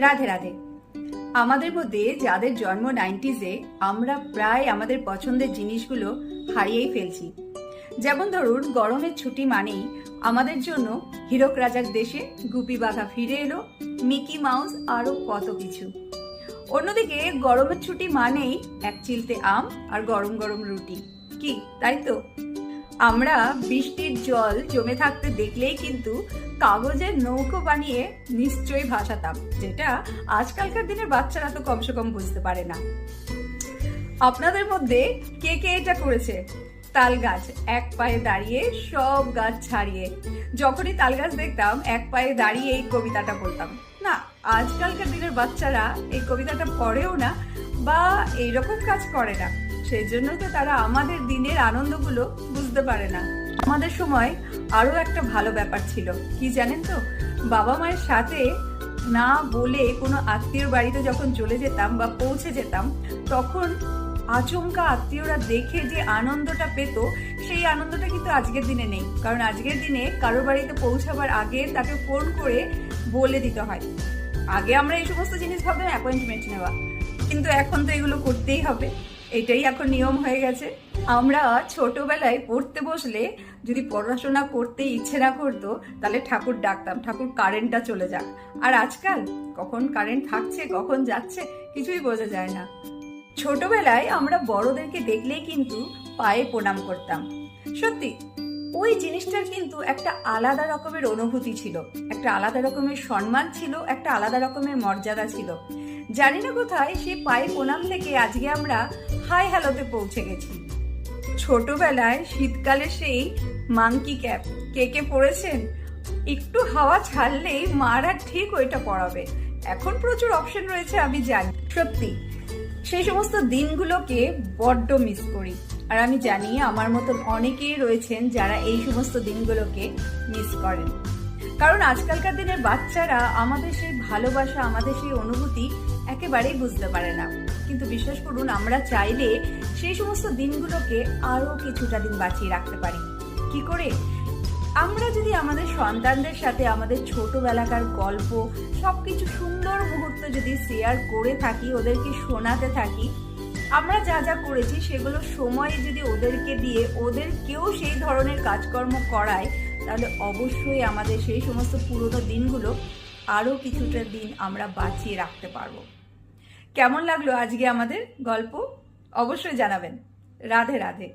রাধে রাধে। আমাদের মধ্যে যাদের জন্ম 90s-এ আমরা প্রায় আমাদের পছন্দের জিনিসগুলো হারিয়েই ফেলছি। যেমন ধরুন, গরমের ছুটি মানেই আমাদের জন্য হীরক রাজার দেশে গুপি বাঘা ফিরে এলো, মিকি মাউস, আরো কত কিছু। অন্যদিকে গরমের ছুটি মানেই এক চিলতে আম আর গরম গরম রুটি, কি তাই তো? আমরা বৃষ্টির জল জমে থাকতে দেখলেই কিন্তু কাগজের নৌকো বানিয়ে নিশ্চয়ই ভাসাতাম, যেটা আজকালকার দিনের বাচ্চারা তো কমসে কম বুঝতে পারে না। আপনাদের মধ্যে কে কে এটা করেছে? তাল গাছ এক পায়ে দাঁড়িয়ে সব গাছ ছাড়িয়ে। যখনই তাল গাছ দেখতাম এক পায়ে দাঁড়িয়ে এই কবিতাটা বলতাম। না, আজকালকার দিনের বাচ্চারা এই কবিতাটা পড়েও না বা এইরকম কাজ করে না, সেই জন্য তো তারা আমাদের দিনের আনন্দগুলো বুঝতে পারে না। আমাদের সময় আরো একটা ভালো ব্যাপার ছিল, কি জানেন তো? বাবা মায়ের সাথে না বলে কোনো আত্মীয়র বাড়িতে যখন চলে যেতাম বা পৌঁছে যেতাম, তখন আচমকা আত্মীয়রা দেখে যে আনন্দটা পেত, সেই আনন্দটা কিন্তু আজকের দিনে নেই। কারণ আজকের দিনে কারোর বাড়িতে পৌঁছাবার আগে তাকে ফোন করে বলে দিতে হয়। আগে আমরা এই সমস্ত জিনিস ভাবতাম অ্যাপয়েন্টমেন্ট নেওয়া, কিন্তু এখন তো এগুলো করতেই হবে, এটাই এখন নিয়ম হয়ে গেছে। আমরা ছোটবেলায় পড়তে বসলে যদি পড়াশোনা করতে ইচ্ছে না করতো, তাহলে ঠাকুর ডাকতাম, ঠাকুর কারেন্টটা চলে যাক। আর আজকাল কখন কারেন্ট থাকছে কখন যাচ্ছে কিছুই বোঝা যায় না। ছোটবেলায় আমরা বড়দেরকে দেখলেই কিন্তু পায়ে প্রণাম করতাম। সত্যি ওই জিনিসটার কিন্তু একটা আলাদা রকমের অনুভূতি ছিল, একটা আলাদা রকমের সম্মান ছিল, একটা আলাদা রকমের মর্যাদা ছিল। জানি না কোথায় সেই পায়ে প্রণাম থেকে আজকে আমরা হাই হ্যালোতে পৌঁছে গেছি। ছোটবেলায় শীতকালে সেই মাংকি ক্যাপ কে কে পরেছেন? একটু হাওয়া ছাড়লেই মারা ঠিক ওইটা পরাবে। এখন প্রচুর অপশন রয়েছে, আমি জানি। সত্যি সেই সমস্ত দিনগুলোকে বড্ড মিস করি। আর আমি জানি আমার মতন অনেকেই রয়েছেন যারা এই সমস্ত দিনগুলোকে মিস করেন। কারণ আজকালকার দিনের বাচ্চারা আমাদের সেই ভালোবাসা, আমাদের সেই অনুভূতি একেবারেই বুঝতে পারে না। কিন্তু বিশ্বাস করুন, আমরা চাইলে সেই সমস্ত দিনগুলোকে আরো কিছুটা দিন বাঁচিয়ে রাখতে পারি। কি করে? আমরা যদি আমাদের সন্তানদের সাথে আমাদের ছোটবেলাকার গল্প, সবকিছু সুন্দর মুহূর্ত যদি শেয়ার করে থাকি, ওদেরকে শোনাতে থাকি, আমরা যা যা করেছি সেগুলো সময় যদি ওদেরকে দিয়ে ওদেরকেও সেই ধরনের কাজকর্ম করায়, তাহলে অবশ্যই আমাদের সেই সমস্ত পুরনো দিনগুলো আরো কিছুটা দিন আমরা বাঁচিয়ে রাখতে পারবো। কেমন লাগলো আজকে আমাদের গল্প? অবশ্যই জানাবেন। রাধে রাধে।